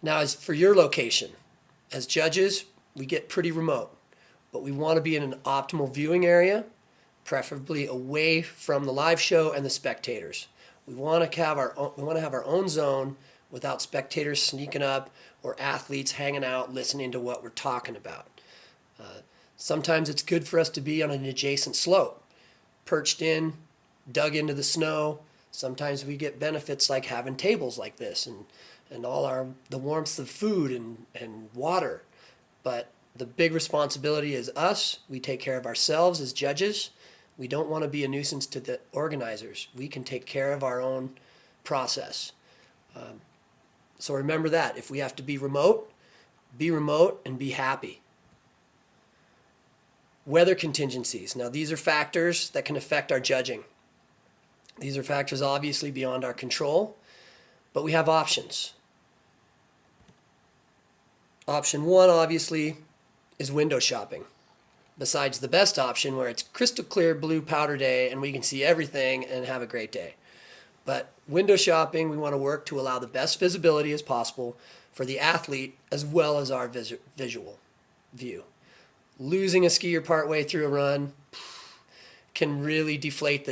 Now, as for your location, as judges, we get pretty remote, but we want to be in an optimal viewing area, preferably away from the live show and the spectators. We want to have our own zone without spectators sneaking up or athletes hanging out listening to what we're talking about. Sometimes it's good for us to be on an adjacent slope, perched in, dug into the snow. Sometimes we get benefits like having tables like this and all the warmth of food and water. But the big responsibility is us. We take care of ourselves as judges. We don't want to be a nuisance to the organizers. We can take care of our own process. So remember that. If we have to be remote and be happy. Weather contingencies. Now, these are factors that can affect our judging. These are factors obviously beyond our control, but we have options. Option one, obviously, is window shopping. Besides the best option where it's crystal clear blue powder day and we can see everything and have a great day. But window shopping, we want to work to allow the best visibility as possible for the athlete as well as our visual view. Losing a skier partway through a run can really deflate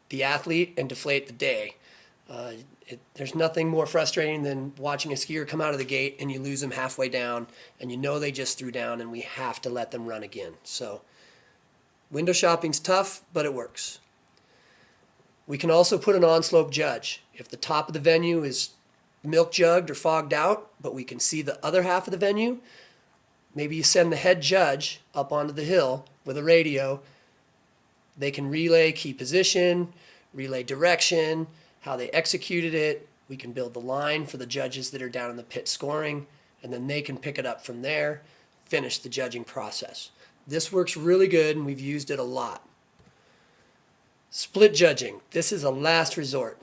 the athlete and deflate the day. There's nothing more frustrating than watching a skier come out of the gate and you lose them halfway down and you know they just threw down and we have to let them run again. So window shopping's tough, but it works. We can also put an on-slope judge. If the top of the venue is milk jugged or fogged out, but we can see the other half of the venue, maybe you send the head judge up onto the hill with a radio. They can relay key position, relay direction, how they executed it. We can build the line for the judges that are down in the pit scoring, and then they can pick it up from there, finish the judging process. This works really good, and we've used it a lot. Split judging. This is a last resort.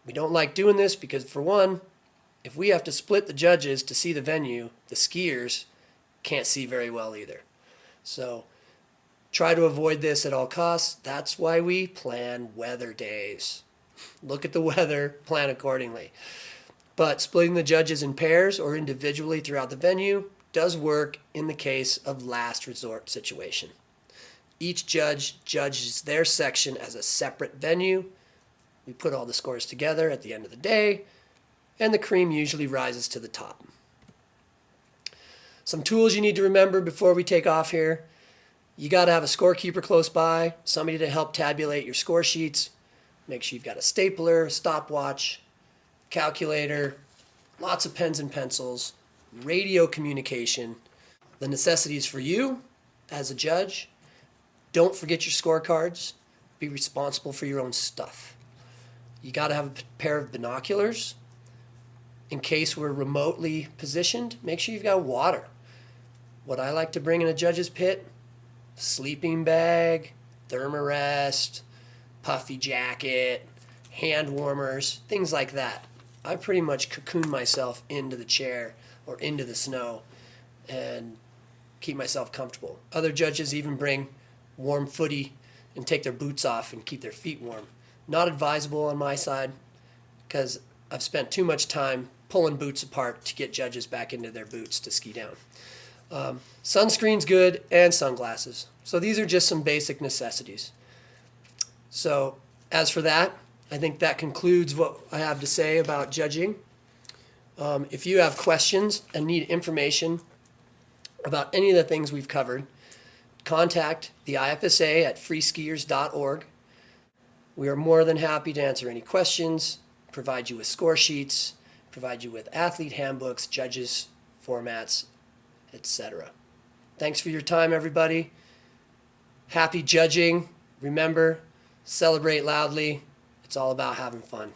We don't like doing this because, for one, if we have to split the judges to see the venue, the skiers can't see very well either. So try to avoid this at all costs. That's why we plan weather days. Look at the weather, plan accordingly. But splitting the judges in pairs or individually throughout the venue does work in the case of last resort situation. Each judge judges their section as a separate venue. We put all the scores together at the end of the day, and the cream usually rises to the top. Some tools you need to remember before we take off here. You got to have a scorekeeper close by, somebody to help tabulate your score sheets. Make sure you've got a stapler, a stopwatch, calculator, lots of pens and pencils, radio communication. The necessities for you as a judge: don't forget your scorecards. Be responsible for your own stuff. You got to have a pair of binoculars. In case we're remotely positioned, make sure you've got water. What I like to bring in a judge's pit: sleeping bag, thermarest, puffy jacket, hand warmers, things like that. I pretty much cocoon myself into the chair or into the snow and keep myself comfortable. Other judges even bring warm footy and take their boots off and keep their feet warm. Not advisable on my side because I've spent too much time pulling boots apart to get judges back into their boots to ski down. Sunscreen's good, and sunglasses. So these are just some basic necessities. So as for that, I think that concludes what I have to say about judging. If you have questions and need information about any of the things we've covered, contact the IFSA at freeskiers.org. We are more than happy to answer any questions, provide you with score sheets, provide you with athlete handbooks, judges, formats, etc. Thanks for your time, everybody. Happy judging. Remember, celebrate loudly. It's all about having fun.